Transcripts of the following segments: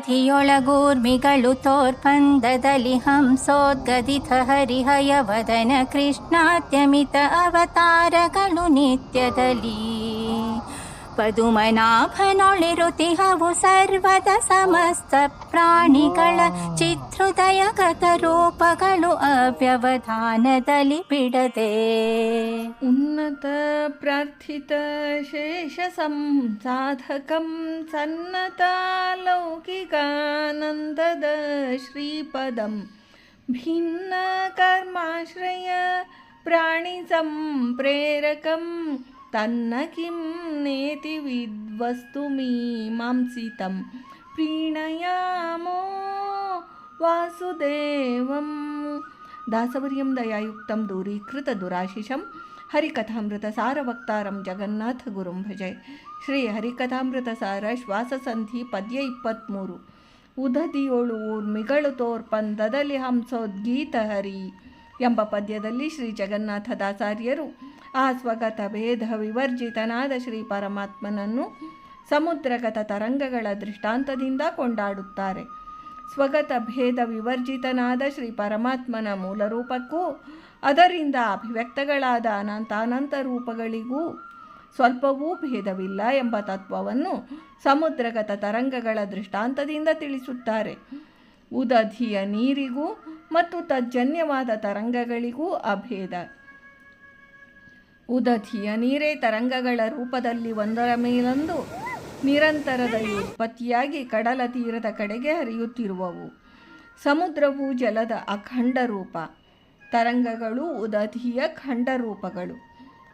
ಧಿಯೊಳಗೂರ್ಮಿಗಳು ತೋರ್ಪಂದದಲ್ಲಿ ಹಂಸೋದ್ಗದಿತ ಹರಿಹಯವದನ ಕೃಷ್ಣಾತ್ಯಮಿತ ಅವತಾರಗಳು ನಿತ್ಯದಲ್ಲಿ ಪದುಮನಾಭನೊಳಿರುತಿಹವು ಸರ್ವದ ಸಮಸ್ತ ಪ್ರಾಣಿಗಳ ಚಿತ್ರುದಯಗತ ರೂಪಗಳು ಅವ್ಯವಧಾನದಲ್ಲಿ ಬಿಡದೆ ಉನ್ನತ ಪ್ರಾರ್ಥಿತ ಶೇಷ ಸಂಸಾಧಕಂ ಸನ್ನತ ಲೌಕಿಕಾನಂದದ ಶ್ರೀಪದಂ ಭಿನ್ನ ಕರ್ಮಾಶ್ರಯ ಪ್ರಾಣಿ ಸಂಪ್ರೇರಕಂ ತನ್ನ ಕಿಂ ನೇತಿ ವಿದ್ವಸ್ತು ಮೀಮಾಂಸಿತಂ ಪ್ರೀಣಯಾಮೋ ವಾಸುದೇವಂ ದಾಸವರ್ಯಂ ದಯಾಯುಕ್ತಂ ದೂರೀಕೃತ ದುರಾಶಿಷಂ ಹರಿಕಥಾಮೃತ ಸಾರವಕ್ತಾರಂ ಜಗನ್ನಾಥ ಗುರುಂ ಭಜೆ. ಶ್ರೀ ಹರಿಕಥಾಮೃತ ಸಾರ ಶ್ವಾಸಸಂಧಿ ಪದ್ಯ 23. ಉದದಿಯೋಳು ಊರ್ಮಿಗಳು ತೋರ್ಪಂದದಲ್ಲಿ ಹಂಸೋದ್ಗೀತ ಹರಿ ಎಂಬ ಪದ್ಯದಲ್ಲಿ ಶ್ರೀ ಜಗನ್ನಾಥ ದಾಸಾರ್ಯರು ಆ ಸ್ವಗತ ಭೇದ ವಿವರ್ಜಿತನಾದ ಶ್ರೀ ಪರಮಾತ್ಮನನ್ನು ಸಮುದ್ರಗತ ತರಂಗಗಳ ದೃಷ್ಟಾಂತದಿಂದ ಕೊಂಡಾಡುತ್ತಾರೆ. ಸ್ವಗತ ಭೇದ ವಿವರ್ಜಿತನಾದ ಶ್ರೀ ಪರಮಾತ್ಮನ ಮೂಲರೂಪಕ್ಕೂ ಅದರಿಂದ ಅಭಿವ್ಯಕ್ತಗಳಾದ ಅನಂತಾನಂತ ರೂಪಗಳಿಗೂ ಸ್ವಲ್ಪವೂ ಭೇದವಿಲ್ಲ ಎಂಬ ತತ್ವವನ್ನು ಸಮುದ್ರಗತ ತರಂಗಗಳ ದೃಷ್ಟಾಂತದಿಂದ ತಿಳಿಸುತ್ತಾರೆ. ಉದಧಿಯ ನೀರಿಗೂ ಮತ್ತು ತಜ್ಜನ್ಯವಾದ ತರಂಗಗಳಿಗೂ ಅಭೇದ. ಉದಧಿಯ ನೀರೇ ತರಂಗಗಳ ರೂಪದಲ್ಲಿ ಒಂದರ ಮೇಲೊಂದು ನಿರಂತರದಲ್ಲಿ ಉತ್ಪತ್ತಿಯಾಗಿ ಕಡಲ ತೀರದ ಕಡೆಗೆ ಹರಿಯುತ್ತಿರುವವು. ಸಮುದ್ರವು ಜಲದ ಅಖಂಡ ರೂಪ, ತರಂಗಗಳು ಉದಧಿಯ ಖಂಡ ರೂಪಗಳು.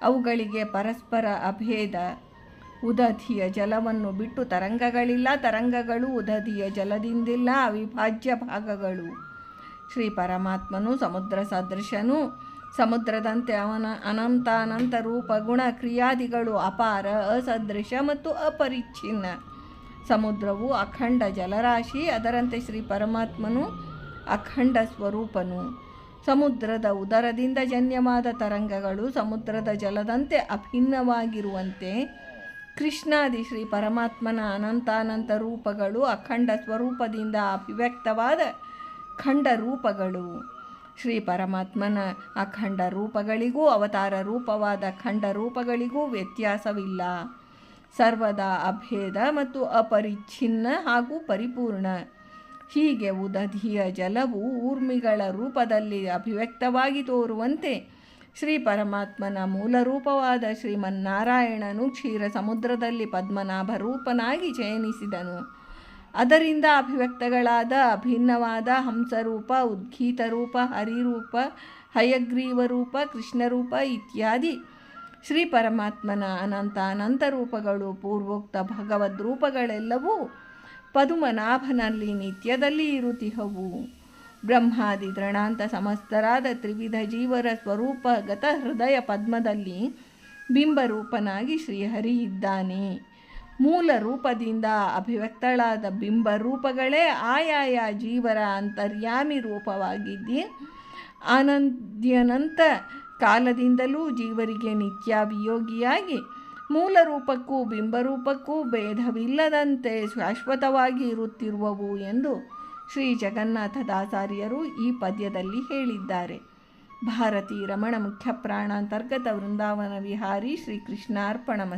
ಅವುಗಳಿಗೆ ಪರಸ್ಪರ ಅಭೇದ. ಉದಧಿಯ ಜಲವನ್ನು ಬಿಟ್ಟು ತರಂಗಗಳಿಲ್ಲ, ತರಂಗಗಳು ಉದಧಿಯ ಜಲದಿಂದಿಲ್ಲ ಅವಿಭಾಜ್ಯ ಭಾಗಗಳು. ಶ್ರೀ ಪರಮಾತ್ಮನು ಸಮುದ್ರ ಸದೃಶನು. ಸಮುದ್ರದಂತೆ ಅವನ ಅನಂತಾನಂತ ರೂಪ ಗುಣ ಕ್ರಿಯಾದಿಗಳು ಅಪಾರ, ಅಸದೃಶ ಮತ್ತು ಅಪರಿಚ್ಛಿನ್ನ. ಸಮುದ್ರವು ಅಖಂಡ ಜಲರಾಶಿ, ಅದರಂತೆ ಶ್ರೀ ಪರಮಾತ್ಮನು ಅಖಂಡ ಸ್ವರೂಪನು. ಸಮುದ್ರದ ಉದರದಿಂದ ಜನ್ಯವಾದ ತರಂಗಗಳು ಸಮುದ್ರದ ಜಲದಂತೆ ಅಭಿನ್ನವಾಗಿರುವಂತೆ ಕೃಷ್ಣಾದಿ ಶ್ರೀ ಪರಮಾತ್ಮನ ಅನಂತಾನಂತ ರೂಪಗಳು ಅಖಂಡ ಸ್ವರೂಪದಿಂದ ಅಭಿವ್ಯಕ್ತವಾದ ಖಂಡ ರೂಪಗಳು. ಶ್ರೀ ಪರಮಾತ್ಮನ ಅಖಂಡ ರೂಪಗಳಿಗೂ ಅವತಾರ ರೂಪವಾದ ಖಂಡ ರೂಪಗಳಿಗೂ ವ್ಯತ್ಯಾಸವಿಲ್ಲ. ಸರ್ವದಾ ಅಭೇದ ಮತ್ತು ಅಪರಿಚ್ಛಿನ್ನ ಹಾಗೂ ಪರಿಪೂರ್ಣ. ಹೀಗೆ ಉದಧಿಯ ಜಲವು ಊರ್ಮಿಗಳ ರೂಪದಲ್ಲಿ ಅಭಿವ್ಯಕ್ತವಾಗಿ ತೋರುವಂತೆ ಶ್ರೀ ಪರಮಾತ್ಮನ ಮೂಲರೂಪವಾದ ಶ್ರೀಮನ್ನಾರಾಯಣನು ಕ್ಷೀರ ಸಮುದ್ರದಲ್ಲಿ ಪದ್ಮನಾಭ ರೂಪನಾಗಿ ಶಯನಿಸಿದನು. ಅದರಿಂದ ಅಭಿವ್ಯಕ್ತಗಳಾದ ಅಭಿನ್ನವಾದ ಹಂಸರೂಪ, ಉದ್ಗೀತ ರೂಪ, ಹರಿರೂಪ, ಹಯಗ್ರೀವ ರೂಪ, ಕೃಷ್ಣರೂಪ ಇತ್ಯಾದಿ ಶ್ರೀ ಪರಮಾತ್ಮನ ಅನಂತ ರೂಪಗಳು, ಪೂರ್ವೋಕ್ತ ಭಗವದ್ ರೂಪಗಳೆಲ್ಲವೂ ಪದುಮನಾಭನಲ್ಲಿ ನಿತ್ಯದಲ್ಲಿ ಇರುತ್ತಿಹವು. ಬ್ರಹ್ಮಾದಿ ದೃಣಾಂತ ಸಮಸ್ತರಾದ ತ್ರಿವಿಧ ಜೀವರ ಸ್ವರೂಪಗತ ಹೃದಯ ಪದ್ಮದಲ್ಲಿ ಬಿಂಬರೂಪನಾಗಿ ಶ್ರೀಹರಿ ಇದ್ದಾನೆ. ಮೂಲ ರೂಪದಿಂದ ಅಭಿವ್ಯಕ್ತಳಾದ ಬಿಂಬರೂಪಗಳೇ ಆಯಾಯ ಜೀವರ ಅಂತರ್ಯಾಮಿ ರೂಪವಾಗಿದ್ದು ಆನಂದ್ಯನಂತ ಕಾಲದಿಂದಲೂ ಜೀವರಿಗೆ ನಿತ್ಯಾಭಿಯೋಗಿಯಾಗಿ ಮೂಲ ರೂಪಕ್ಕೂ ಬಿಂಬರೂಪಕ್ಕೂ ಭೇದವಿಲ್ಲದಂತೆ ಶಾಶ್ವತವಾಗಿ ಇರುತ್ತಿರುವವು ಎಂದು ಶ್ರೀ ಜಗನ್ನಾಥ ದಾಸಾರ್ಯರು ಈ ಪದ್ಯದಲ್ಲಿ ಹೇಳಿದ್ದಾರೆ. ಭಾರತೀ ರಮಣ ಮುಖ್ಯ ಪ್ರಾಣಾಂತರ್ಗತ ವೃಂದಾವನ ವಿಹಾರಿ ಶ್ರೀ ಕೃಷ್ಣಾರ್ಪಣಮಸ್ತು.